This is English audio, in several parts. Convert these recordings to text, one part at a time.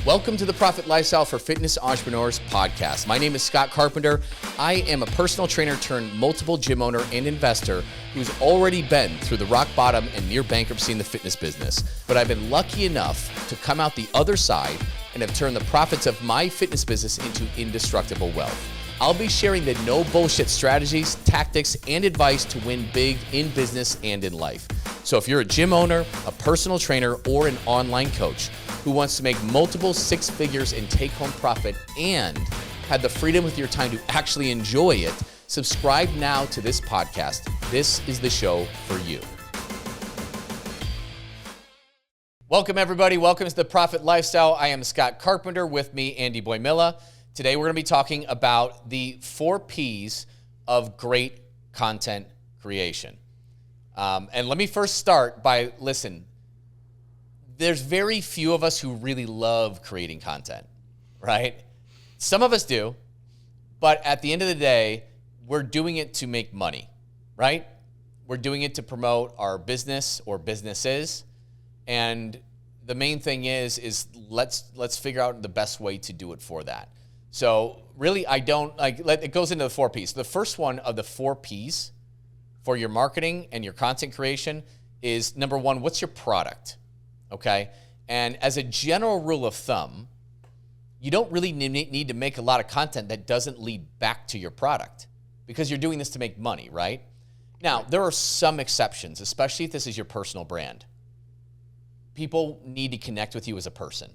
Welcome to the Profit Lifestyle for Fitness Entrepreneurs podcast. My name is Scott Carpenter. I am a personal trainer turned multiple gym owner and investor who's already been through the rock bottom and near bankruptcy in the fitness business. But I've been lucky enough to come out the other side and have turned the profits of my fitness business into indestructible wealth. I'll be sharing the no bullshit strategies, tactics, and advice to win big in business and in life. So if you're a gym owner, a personal trainer, or an online coach who wants to make multiple six figures in take-home profit and have the freedom with your time to actually enjoy it, subscribe now to this podcast. This is the show for you. Welcome, everybody. Welcome to the Profit Lifestyle. I am Scott Carpenter. With me, Andy Miller. Today, we're going to be talking about the 4 Ps of great content creation. And let me first start by, listen, there's very few of us who really love creating content, right? Some of us do, but at the end of the day, we're doing it to make money, right? We're doing it to promote our business or businesses. And the main thing is let's figure out the best way to do it for that. So really, it goes into the 4 Ps. The first one of the 4 Ps for your marketing and your content creation is, number one, what's your product? Okay? And as a general rule of thumb, you don't really need to make a lot of content that doesn't lead back to your product because you're doing this to make money, right? Now, there are some exceptions, especially if this is your personal brand. People need to connect with you as a person.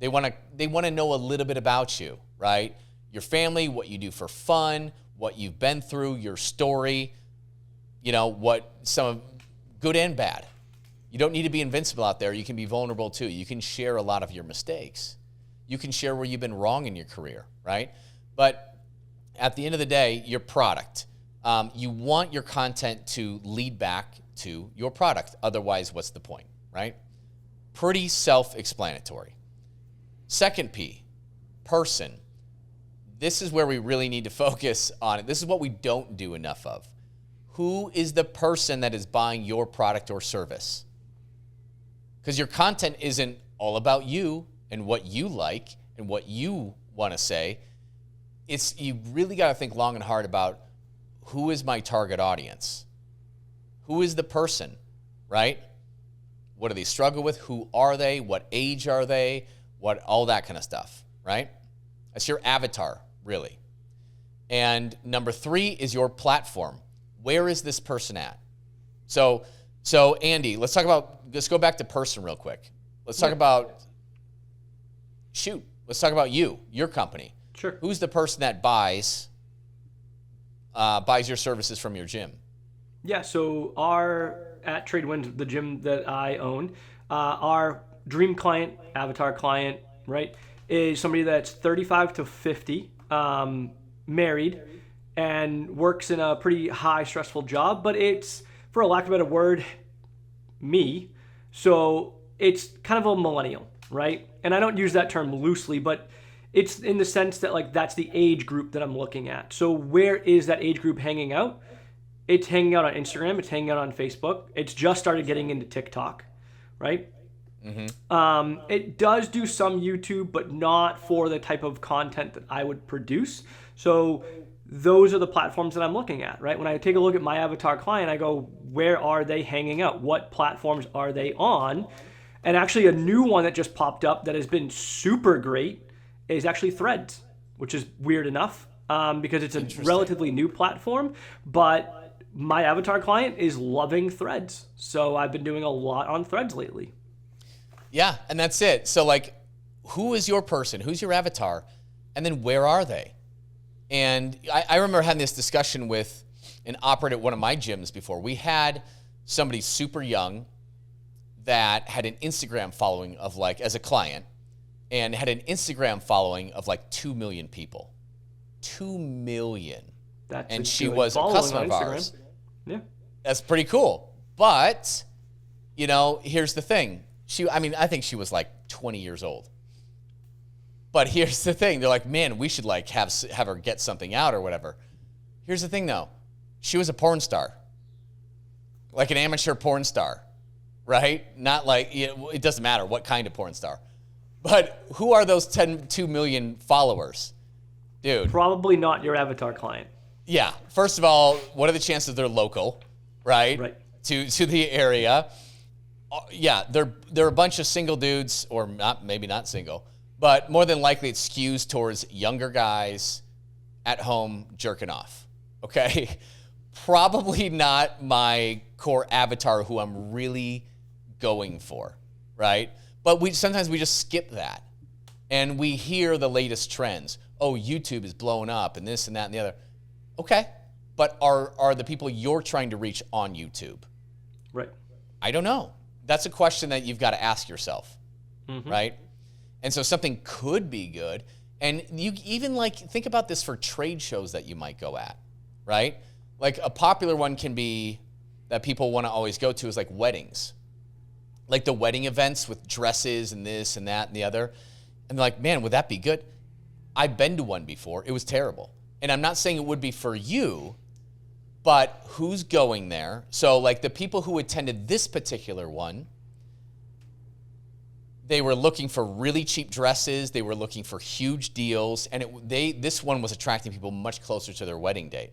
They want to know a little bit about you, right? Your family, what you do for fun, what you've been through, your story, what some good and bad. You don't need to be invincible out there. You can be vulnerable too. You can share a lot of your mistakes. You can share where you've been wrong in your career, right? But at the end of the day, your product. You want your content to lead back to your product. Otherwise, what's the point, right? Pretty self-explanatory. Second P, person. This is where we really need to focus on it. This is what we don't do enough of. Who is the person that is buying your product or service? Because your content isn't all about you and what you like and what you want to say. You really got to think long and hard about who is my target audience? Who is the person, right? What do they struggle with? Who are they? What age are they? All that kind of stuff, right? That's your avatar, really. And number 3 is your platform. Where is this person at? So Andy, let's go back to person real quick. Let's talk about your company. Sure. Who's the person that buys your services from your gym? Yeah, so at Tradewinds, the gym that I own, our dream client, avatar client, right, is somebody that's 35 to 50, married, and works in a pretty high stressful job, but it's, for a lack of a better word, me. So it's kind of a millennial, right? And I don't use that term loosely, but it's in the sense that that's the age group that I'm looking at. So where is that age group hanging out? It's hanging out on Instagram. It's hanging out on Facebook. It's just started getting into TikTok, right? Mm-hmm. It does do some YouTube, but not for the type of content that I would produce. So those are the platforms that I'm looking at, right? When I take a look at my avatar client, I go, where are they hanging out? What platforms are they on? And actually a new one that just popped up that has been super great is actually Threads, which is weird enough because it's a relatively new platform, but my avatar client is loving Threads. So I've been doing a lot on Threads lately. Yeah, and that's it. So who is your person? Who's your avatar? And then where are they? And I remember having this discussion with an operator at one of my gyms before. We had somebody super young that had an Instagram following of as a client, and had an Instagram following of 2 million people. 2 million. And she was a customer of ours. Yeah. That's pretty cool. But, here's the thing. I think she was 20 years old. But here's the thing. They're like, man, we should have her get something out or whatever. Here's the thing though. She was a porn star. An amateur porn star, right? Not it doesn't matter what kind of porn star. But who are those 2 million followers? Dude. Probably not your avatar client. Yeah. First of all, what are the chances they're local, right? Right. To the area. Yeah, they're a bunch of single dudes, or not, maybe not single, but more than likely it skews towards younger guys at home jerking off. Okay? Probably not my core avatar who I'm really going for, right? But sometimes we just skip that. And we hear the latest trends. Oh, YouTube is blowing up and this and that and the other. Okay. But are the people you're trying to reach on YouTube? Right. I don't know. That's a question that you've got to ask yourself, right? And so something could be good. And you even think about this for trade shows that you might go at, right? Like a popular one can be that people want to always go to is like weddings. Like the wedding events with dresses and this and that and the other. And they're like, man, would that be good? I've been to one before. It was terrible. And I'm not saying it would be for you, but who's going there? So like the people who attended this particular one, they were looking for really cheap dresses. They were looking for huge deals. And this one was attracting people much closer to their wedding date.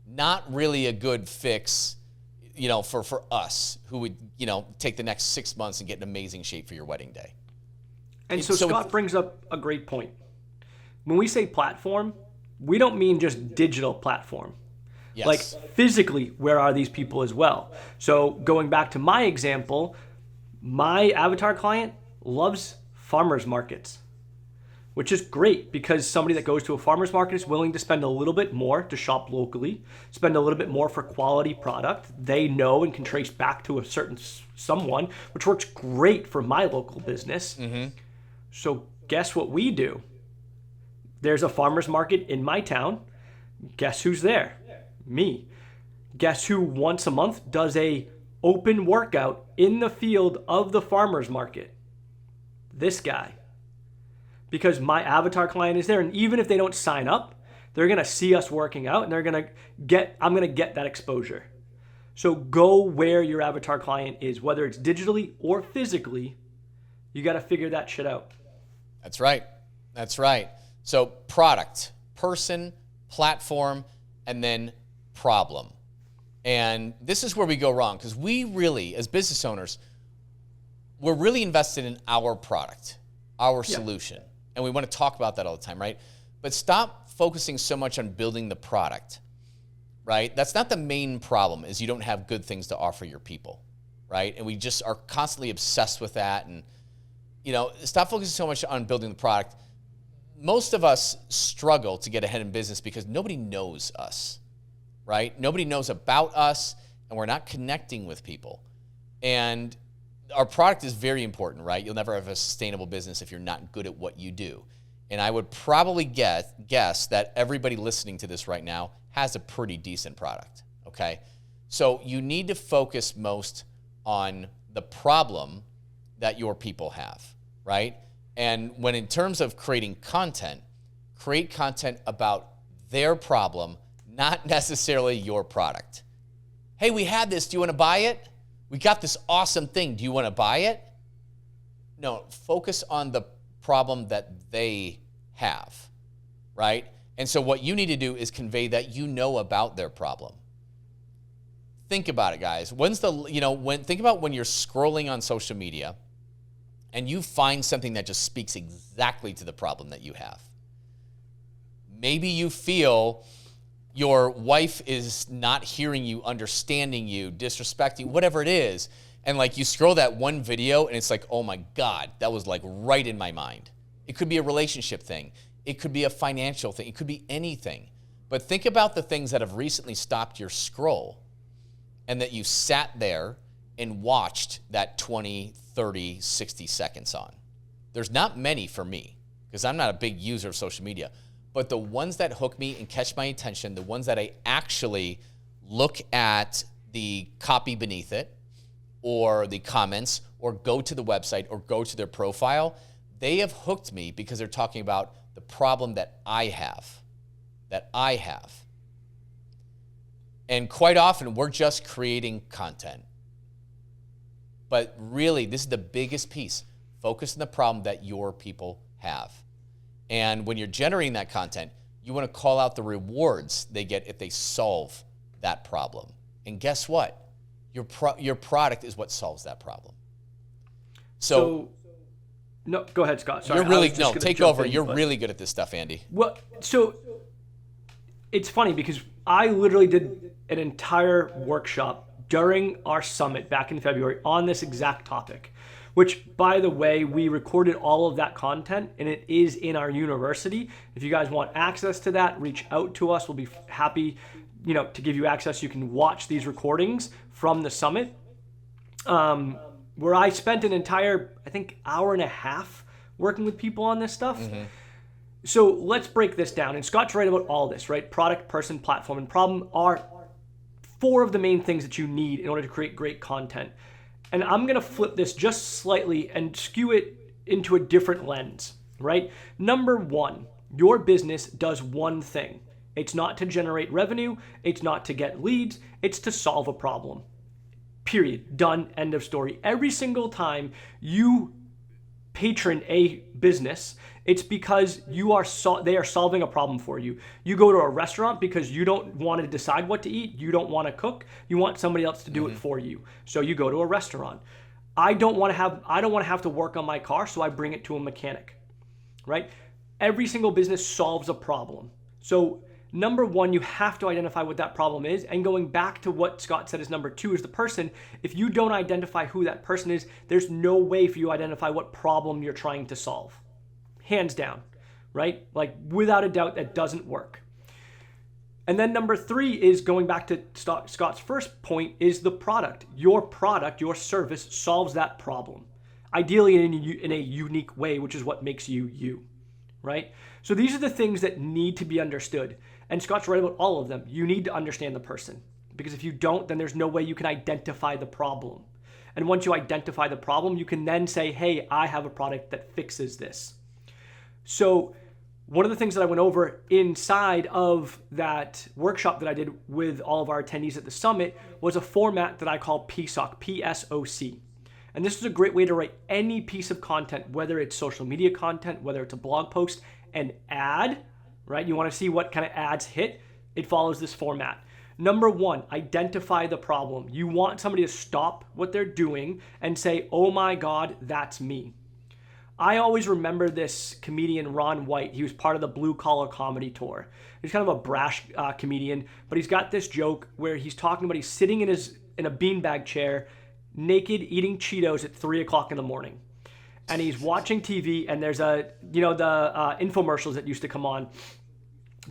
Not really a good fix, for us who would, take the next 6 months and get in amazing shape for your wedding day. And so Scott brings up a great point. When we say platform, we don't mean just digital platform. Yes. Like physically, where are these people as well? So going back to my example, my avatar client loves farmers markets, which is great because somebody that goes to a farmer's market is willing to spend a little bit more to shop locally, spend a little bit more for quality product they know and can trace back to a certain someone, which works great for my local business. So guess what we do? There's a farmer's market in my town. Guess who's there? Me. Guess who once a month does a open workout in the field of the farmer's market? This guy. Because my avatar client is there, and even if they don't sign up, they're gonna see us working out and I'm gonna get that exposure. So go where your avatar client is, whether it's digitally or physically, you gotta figure that shit out. That's right. That's right. So product, person, platform, and then problem. And this is where we go wrong because we really, as business owners, we're really invested in our product, our solution. And we want to talk about that all the time, right? But stop focusing so much on building the product, right? That's not the main problem is you don't have good things to offer your people, right? And we just are constantly obsessed with that. And, stop focusing so much on building the product. Most of us struggle to get ahead in business because nobody knows us, right? Nobody knows about us, and we're not connecting with people. And our product is very important, right? You'll never have a sustainable business if you're not good at what you do. And I would probably guess that everybody listening to this right now has a pretty decent product, okay? So you need to focus most on the problem that your people have, right? And when in terms of creating content, create content about their problem, not necessarily your product. Hey, we had this. Do you want to buy it? We got this awesome thing. Do you want to buy it? No, focus on the problem that they have, right? And so what you need to do is convey that you know about their problem. Think about it, guys. Think about when you're scrolling on social media and you find something that just speaks exactly to the problem that you have. Maybe you feel your wife is not hearing you, understanding you, disrespecting, whatever it is. And you scroll that one video and it's like, oh my God, that was right in my mind. It could be a relationship thing. It could be a financial thing. It could be anything. But think about the things that have recently stopped your scroll and that you sat there and watched that 20, 30, 60 seconds on. There's not many for me because I'm not a big user of social media. But the ones that hook me and catch my attention, the ones that I actually look at the copy beneath it or the comments or go to the website or go to their profile, they have hooked me because they're talking about the problem that I have. And quite often, we're just creating content. But really, this is the biggest piece. Focus on the problem that your people have. And when you're generating that content, you want to call out the rewards they get if they solve that problem. And guess what? Your product is what solves that problem. So no, go ahead, Scott. Sorry, take over. You're really good at this stuff, Andy. Well, so it's funny because I literally did an entire workshop during our summit back in February on this exact topic, which, by the way, we recorded all of that content and it is in our university. If you guys want access to that, reach out to us. We'll be happy, to give you access. You can watch these recordings from the summit, where I spent an entire, I think, hour and a half working with people on this stuff. Mm-hmm. So let's break this down. And Scott's right about all this, right? Product, person, platform, and problem are 4 of the main things that you need in order to create great content. And I'm going to flip this just slightly and skew it into a different lens, right? Number 1, your business does one thing. It's not to generate revenue. It's not to get leads. It's to solve a problem. Period. Done. End of story. Every single time you patron a business, it's because they are solving a problem for you. You go to a restaurant because you don't want to decide what to eat. You don't want to cook. You want somebody else to do it for you. So you go to a restaurant. I don't want to have to work on my car, so I bring it to a mechanic. Right? Every single business solves a problem. So number 1, you have to identify what that problem is. And going back to what Scott said is number 2 is the person. If you don't identify who that person is, there's no way for you to identify what problem you're trying to solve. Hands down, right? Like, without a doubt, that doesn't work. And then number 3 is going back to Scott's first point is the product. Your product, your service solves that problem. Ideally in a unique way, which is what makes you you, right? So these are the things that need to be understood. And Scott's right about all of them. You need to understand the person, because if you don't, then there's no way you can identify the problem. And once you identify the problem, you can then say, hey, I have a product that fixes this. So one of the things that I went over inside of that workshop that I did with all of our attendees at the summit was a format that I call PSOC, P-S-O-C. And this is a great way to write any piece of content, whether it's social media content, whether it's a blog post, an ad, right? You want to see what kind of ads hit. It follows this format. Number 1, identify the problem. You want somebody to stop what they're doing and say, oh my God, that's me. I always remember this comedian, Ron White. He was part of the Blue Collar Comedy Tour. He's kind of a brash comedian, but he's got this joke where he's talking about he's sitting in a beanbag chair, naked, eating Cheetos at 3 o'clock in the morning. And he's watching TV, and there's the infomercials that used to come on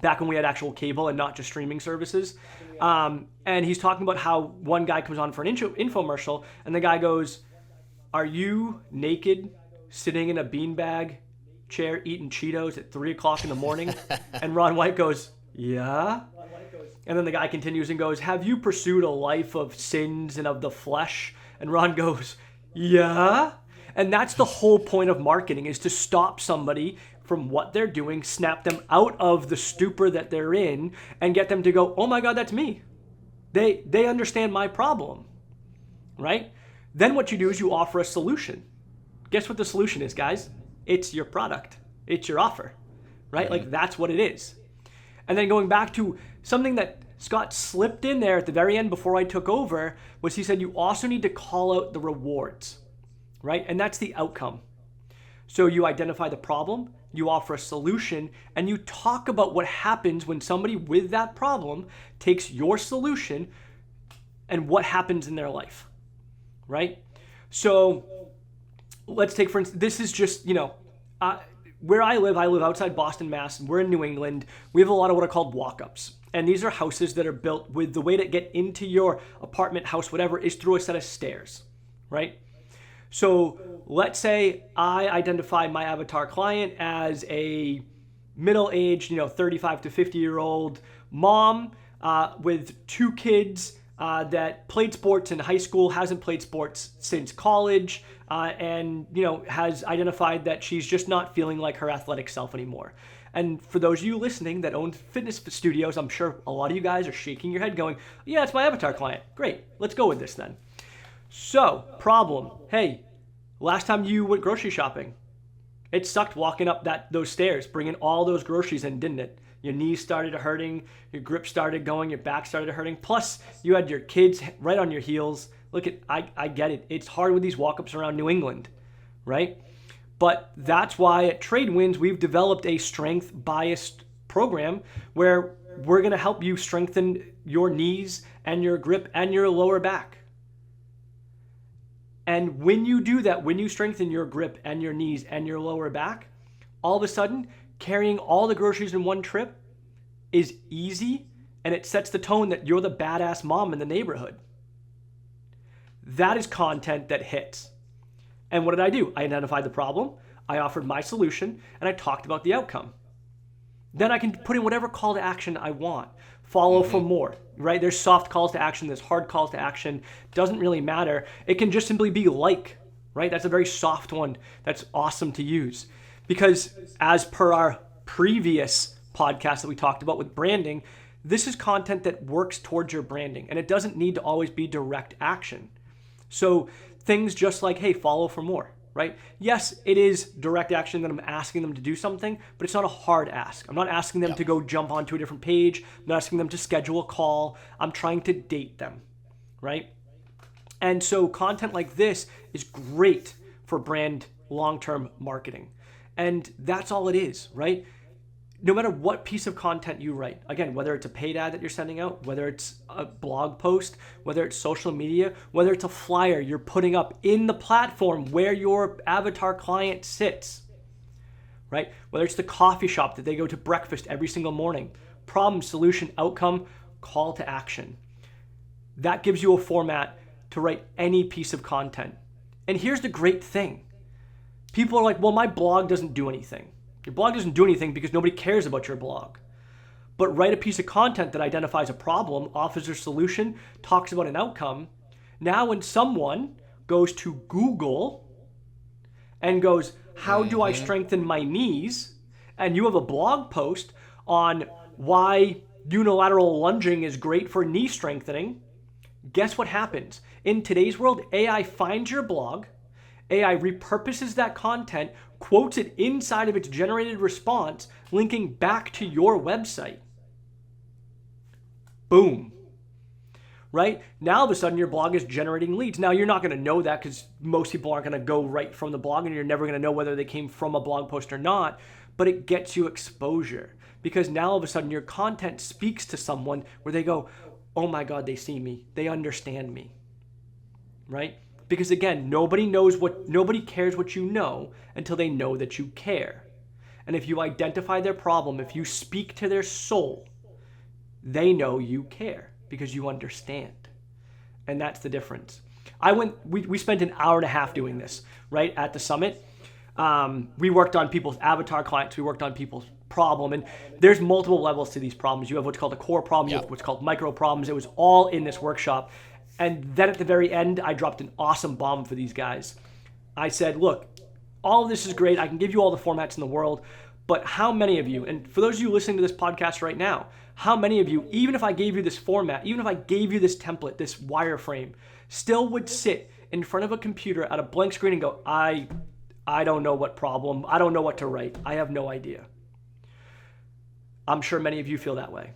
back when we had actual cable and not just streaming services. And he's talking about how one guy comes on for an infomercial, and the guy goes, are you naked, sitting in a beanbag chair, eating Cheetos at 3 o'clock in the morning? And Ron White goes, yeah. And then the guy continues and goes, have you pursued a life of sins and of the flesh? And Ron goes, yeah. And that's the whole point of marketing, is to stop somebody from what they're doing, snap them out of the stupor that they're in, and get them to go, oh my God, that's me. They understand my problem, right? Then what you do is you offer a solution. Guess what the solution is, guys? It's your product. It's your offer, right? Like, that's what it is. And then going back to something that Scott slipped in there at the very end before I took over was he said you also need to call out the rewards, right? And that's the outcome. So you identify the problem, you offer a solution, and you talk about what happens when somebody with that problem takes your solution and what happens in their life, right? So let's take, for instance, this is just, where I live outside Boston, Mass, and we're in New England. We have a lot of what are called walk-ups. And these are houses that are built with the way to get into your apartment, house, whatever, is through a set of stairs, right? So let's say I identify my avatar client as a middle-aged, 35 to 50-year-old mom with 2 kids that played sports in high school, hasn't played sports since college, and has identified that she's just not feeling like her athletic self anymore. And for those of you listening that own fitness studios, I'm sure a lot of you guys are shaking your head going, yeah, it's my avatar client. Great, let's go with this then. So, problem. Hey, Last time you went grocery shopping, it sucked walking up those stairs, bringing all those groceries in, didn't it? Your knees started hurting, your grip started going, your back started hurting. Plus, you had your kids right on your heels. Look, I get it. It's hard with these walk-ups around New England, right? But that's why at Tradewinds, we've developed a strength-biased program where we're going to help you strengthen your knees and your grip and your lower back. And when you do that, when you strengthen your grip and your knees and your lower back, all of a sudden, carrying all the groceries in one trip is easy, and it sets the tone that you're the badass mom in the neighborhood. That is content that hits. And what did I do? I identified the problem, I offered my solution, and I talked about the outcome. Then I can put in whatever call to action I want. Follow for more, right? There's soft calls to action, there's hard calls to action. Doesn't really matter. It can just simply be like, right? That's a very soft one. That's awesome to use. Because as per our previous podcast that we talked about with branding, this is content that works towards your branding, and it doesn't need to always be direct action. So things just like, hey, follow for more, right? Yes, it is direct action that I'm asking them to do something, but it's not a hard ask. I'm not asking them to go jump onto a different page. I'm not asking them to schedule a call. I'm trying to date them, right? And so content like this is great for brand long-term marketing. And that's all it is, right? No matter what piece of content you write, again, whether it's a paid ad that you're sending out, whether it's a blog post, whether it's social media, whether it's a flyer you're putting up in the platform where your avatar client sits, right? Whether it's the coffee shop that they go to breakfast every single morning, problem, solution, outcome, call to action. That gives you a format to write any piece of content. And here's the great thing. People are like, well, my blog doesn't do anything. Your blog doesn't do anything because nobody cares about your blog. But write a piece of content that identifies a problem, offers a solution, talks about an outcome. Now when someone goes to Google and goes, how do I strengthen my knees? And you have a blog post on why unilateral lunging is great for knee strengthening. Guess what happens? In today's world, AI finds your blog, AI repurposes that content, quotes it inside of its generated response, linking back to your website. Boom. Right? Now all of a sudden your blog is generating leads. Now you're not going to know that because most people aren't going to go right from the blog, and you're never going to know whether they came from a blog post or not, but it gets you exposure because now all of a sudden your content speaks to someone where they go, oh my God, they see me. They understand me. Right? Because again, nobody cares what you know until they know that you care. And if you identify their problem, if you speak to their soul, they know you care because you understand. And that's the difference. We spent an hour and a half doing this, right, at the summit. We worked on people's avatar clients. We worked on people's problem. And there's multiple levels to these problems. You have what's called a core problem. You have what's called micro problems. It was all in this workshop. And then at the very end, I dropped an awesome bomb for these guys. I said, look, all of this is great. I can give you all the formats in the world. But how many of you, and for those of you listening to this podcast right now, how many of you, even if I gave you this format, even if I gave you this template, this wireframe, still would sit in front of a computer at a blank screen and go, I don't know what problem, I don't know what to write. I have no idea. I'm sure many of you feel that way.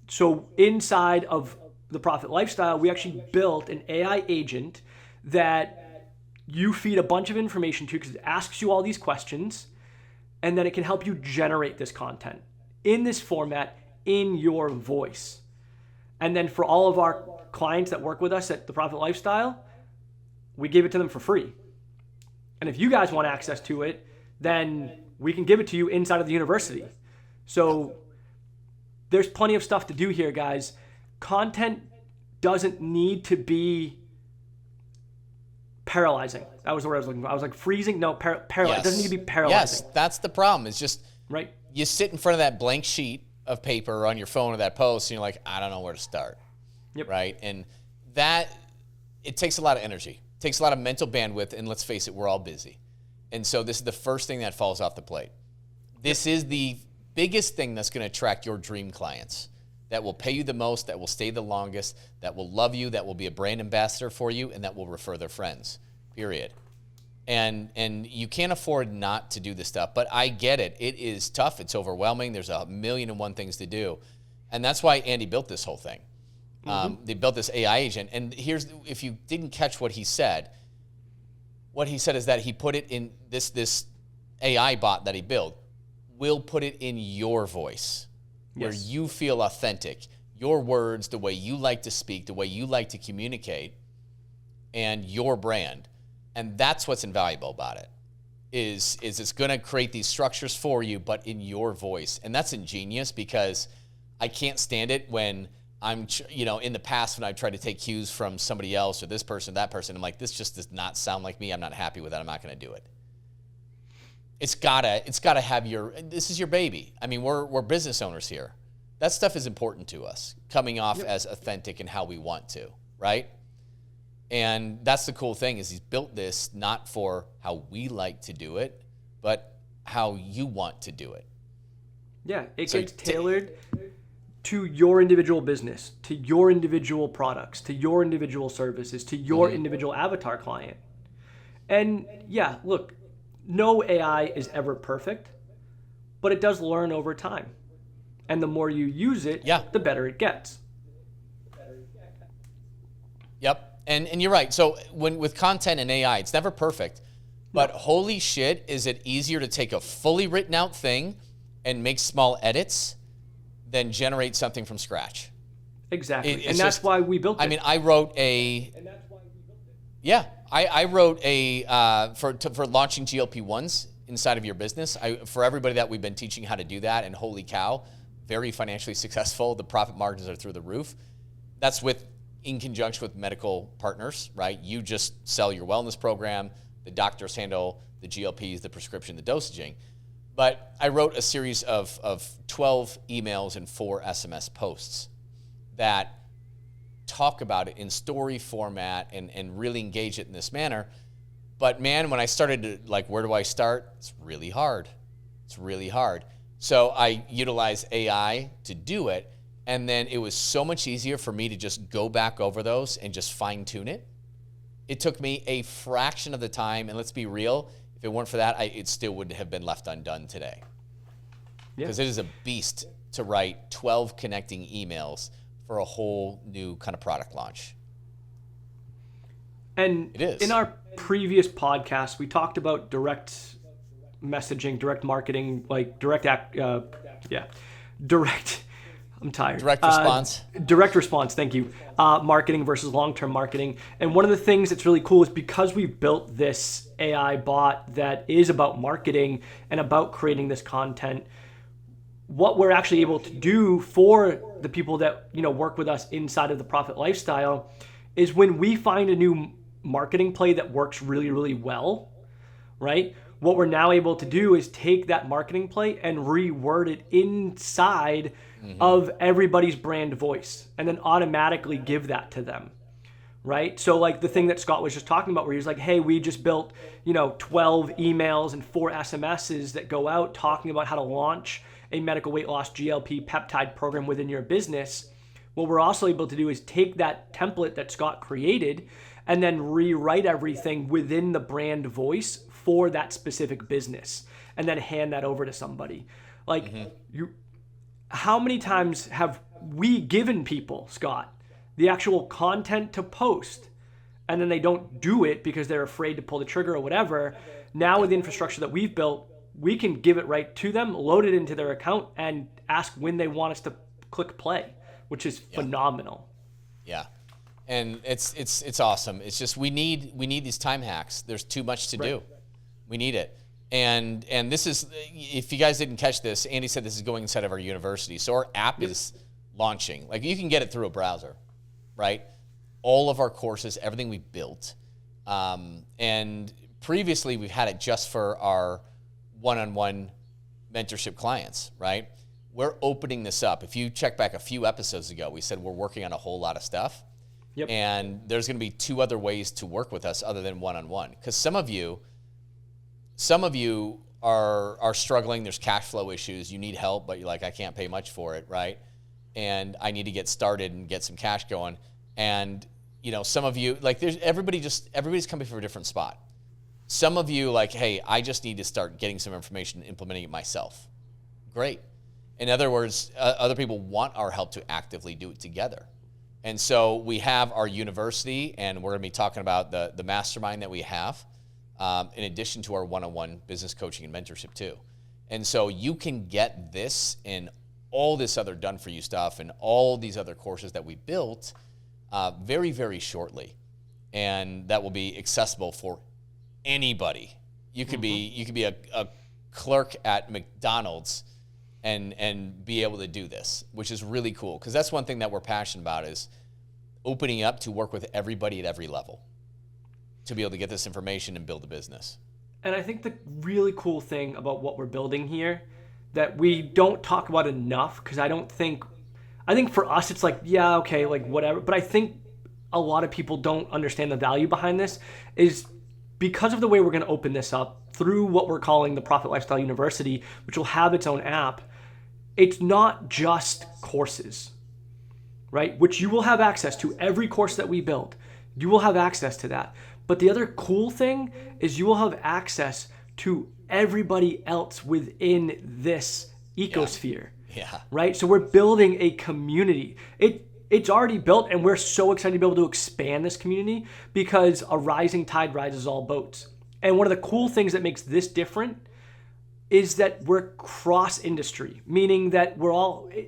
So inside of the Profit Lifestyle, we actually built an AI agent that you feed a bunch of information to because it asks you all these questions, and then it can help you generate this content in this format in your voice. And then for all of our clients that work with us at the Profit Lifestyle, we give it to them for free. And if you guys want access to it, then we can give it to you inside of the university. So there's plenty of stuff to do here, guys. Content doesn't need to be paralyzing. That was the word I was looking for. I was like freezing. No, paralyzing. Yes. It doesn't need to be paralyzing. Yes, that's the problem. It's just right. You sit in front of that blank sheet of paper on your phone or that post, and you're like, I don't know where to start. Yep. Right? And that, it takes a lot of energy. It takes a lot of mental bandwidth, and let's face it, we're all busy. And so this is the first thing that falls off the plate. This is the biggest thing that's going to attract your dream clients, that will pay you the most, that will stay the longest, that will love you, that will be a brand ambassador for you, and that will refer their friends, period. And you can't afford not to do this stuff. But I get it. It is tough. It's overwhelming. There's a million and one things to do. And that's why Andy built this whole thing. They built this AI agent. And if you didn't catch what he said is that he put it in this AI bot that he built will put it in your voice, where you feel authentic, your words, the way you like to speak, the way you like to communicate, and your brand. And that's what's invaluable about it, is it's going to create these structures for you, but in your voice. And that's ingenious, because I can't stand it when I'm, in the past when I've tried to take cues from somebody else or this person, that person, I'm like, this just does not sound like me. I'm not happy with that. I'm not going to do it. It's gotta have this is your baby. I mean, we're business owners here. That stuff is important to us, coming off as authentic and how we want to, right? And that's the cool thing, is he's built this not for how we like to do it, but how you want to do it. Yeah, it gets tailored to your individual business, to your individual products, to your individual services, to your individual avatar client. And yeah, look, no AI is ever perfect, but it does learn over time. And the more you use it, the better it gets. Yep. And you're right. So with content and AI, it's never perfect, but holy shit, is it easier to take a fully written out thing and make small edits than generate something from scratch. Exactly. And that's why we built it. I mean, I wrote I wrote for launching GLP-1s inside of your business. For everybody that we've been teaching how to do that, and holy cow, very financially successful. The profit margins are through the roof. That's in conjunction with medical partners, right? You just sell your wellness program. The doctors handle the GLPs, the prescription, the dosaging. But I wrote a series of 12 emails and 4 SMS posts that talk about it in story format and really engage it in this manner. But man, when I started to, where do I start? It's really hard. So I utilized AI to do it. And then it was so much easier for me to just go back over those and just fine tune it. It took me a fraction of the time. And let's be real, if it weren't for that, it still would have been left undone today. Because it is a beast to write 12 connecting emails for a whole new kind of product launch. And it is. In our previous podcast, we talked about direct messaging, direct marketing, I'm tired. Direct response. Direct response, thank you. Marketing versus long-term marketing. And one of the things that's really cool is because we built this AI bot that is about marketing and about creating this content, what we're actually able to do for the people that work with us inside of the Profit Lifestyle is when we find a new marketing play that works really, really well, right? What we're now able to do is take that marketing play and reword it inside of everybody's brand voice and then automatically give that to them, right? So the thing that Scott was just talking about where he was like, hey, we just built, 12 emails and 4 SMSs that go out talking about how to launch a medical weight loss GLP peptide program within your business. What we're also able to do is take that template that Scott created and then rewrite everything within the brand voice for that specific business and then hand that over to somebody. How many times have we given people, Scott, the actual content to post and then they don't do it because they're afraid to pull the trigger or whatever? Now with the infrastructure that we've built, we can give it right to them, load it into their account, and ask when they want us to click play, which is phenomenal. Yeah. And it's awesome. It's just we need these time hacks. There's too much to do. We need it. And this is, if you guys didn't catch this, Andy said this is going inside of our university. So our app is launching. You can get it through a browser, right? All of our courses, everything we built. And previously we've had it just for our one-on-one mentorship clients, right? We're opening this up. If you check back a few episodes ago, we said we're working on a whole lot of stuff. Yep. And there's going to be 2 other ways to work with us other than one-on-one. Because some of you are struggling. There's cash flow issues. You need help, but you're like, I can't pay much for it, right? And I need to get started and get some cash going. And some of you, everybody's coming from a different spot. Some of you like, hey, I just need to start getting some information and implementing it myself. Great. In other words, other people want our help to actively do it together. And so we have our university, and we're going to be talking about the mastermind that we have, in addition to our one-on-one business coaching and mentorship too. And so you can get this and all this other done-for-you stuff and all these other courses that we built very, very shortly. And that will be accessible for anybody. You could be a clerk at McDonald's and be able to do this, which is really cool, because that's one thing that we're passionate about, is opening up to work with everybody at every level to be able to get this information and build a business. And I think the really cool thing about what we're building here that we don't talk about enough, because I think for us it's like, yeah, okay, like whatever, but I think a lot of people don't understand the value behind this, is because of the way we're going to open this up through what we're calling the Profit Lifestyle University, which will have its own app. It's not just courses, right? Which you will have access to. Every course that we build, you will have access to that. But the other cool thing is you will have access to everybody else within this ecosphere. Yeah. Right? So we're building a community. It's already built, and we're so excited to be able to expand this community, because a rising tide rises all boats. And one of the cool things that makes this different is that we're cross-industry, meaning that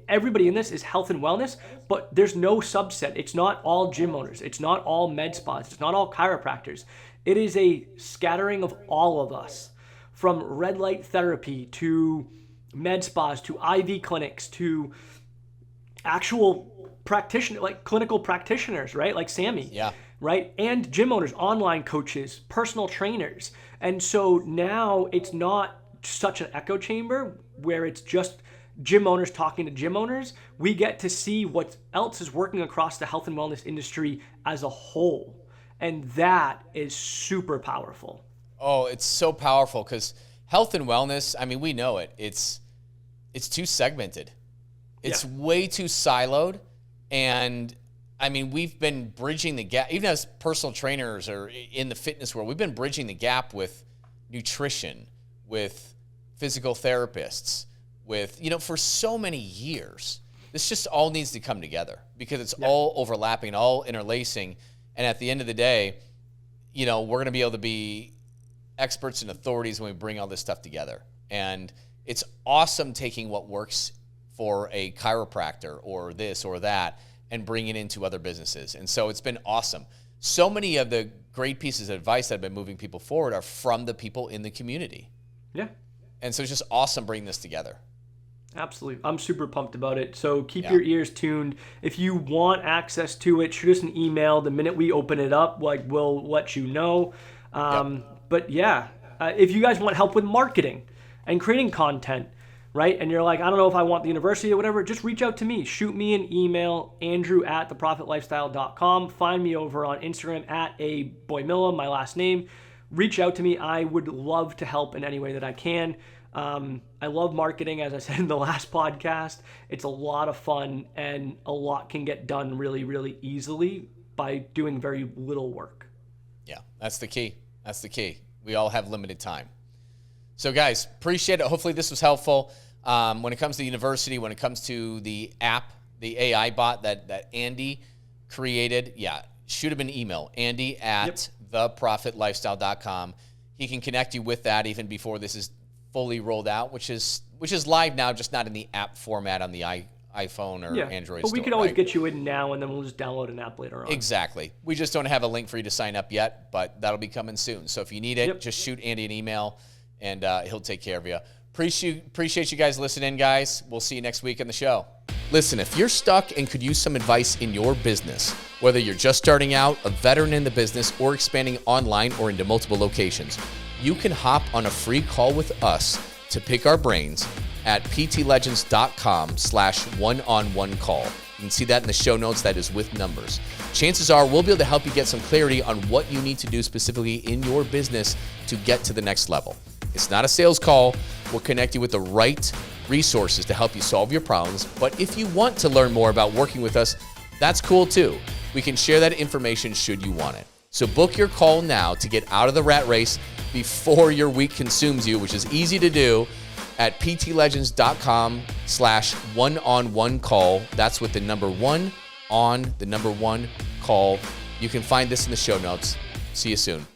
everybody in this is health and wellness, but there's no subset. It's not all gym owners. It's not all med spas. It's not all chiropractors. It is a scattering of all of us, from red light therapy to med spas to IV clinics to actual practitioners, like clinical practitioners, right? Like Sammy. Yeah. Right? And gym owners, online coaches, personal trainers. And so now it's not such an echo chamber where it's just gym owners talking to gym owners. We get to see what else is working across the health and wellness industry as a whole. And that is super powerful. Oh, it's so powerful, because health and wellness, I mean, we know it. It's too segmented. It's way too siloed. And I mean, we've been bridging the gap, even as personal trainers or in the fitness world, we've been bridging the gap with nutrition, with physical therapists, with, for so many years. This just all needs to come together, because it's all overlapping, all interlacing. And at the end of the day, we're going to be able to be experts and authorities when we bring all this stuff together. And it's awesome taking what works for a chiropractor or this or that and bring it into other businesses. And so it's been awesome. So many of the great pieces of advice that have been moving people forward are from the people in the community. Yeah. And so it's just awesome bringing this together. Absolutely. I'm super pumped about it. So keep your ears tuned. If you want access to it, shoot us an email. The minute we open it up, we'll let you know. But if you guys want help with marketing and creating content, right? And you're like, I don't know if I want the university or whatever, just reach out to me. Shoot me an email, andrew@theprofitlifestyle.com. Find me over on Instagram @aboymilla, my last name. Reach out to me. I would love to help in any way that I can. I love marketing, as I said in the last podcast. It's a lot of fun, and a lot can get done really, really easily by doing very little work. Yeah, that's the key. That's the key. We all have limited time. So guys, appreciate it. Hopefully this was helpful. When it comes to the university, when it comes to the app, the AI bot that Andy created, shoot him an email, andy@theprofitlifestyle.com. He can connect you with that even before this is fully rolled out, which is live now, just not in the app format on the iPhone or Android but we store, could always right? get you in now, and then we'll just download an app later on. Exactly. We just don't have a link for you to sign up yet, but that'll be coming soon. So if you need it, just shoot Andy an email, and he'll take care of you. Appreciate you guys listening, guys. We'll see you next week on the show. Listen, if you're stuck and could use some advice in your business, whether you're just starting out, a veteran in the business, or expanding online or into multiple locations, you can hop on a free call with us to pick our brains at ptlegends.com/one-on-one call. You can see that in the show notes. That is with numbers. Chances are we'll be able to help you get some clarity on what you need to do specifically in your business to get to the next level. It's not a sales call. We'll connect you with the right resources to help you solve your problems. But if you want to learn more about working with us, that's cool too. We can share that information should you want it. So book your call now to get out of the rat race before your week consumes you, which is easy to do at ptlegends.com/one-on-one call. That's with the number 1 on the number 1 call. You can find this in the show notes. See you soon.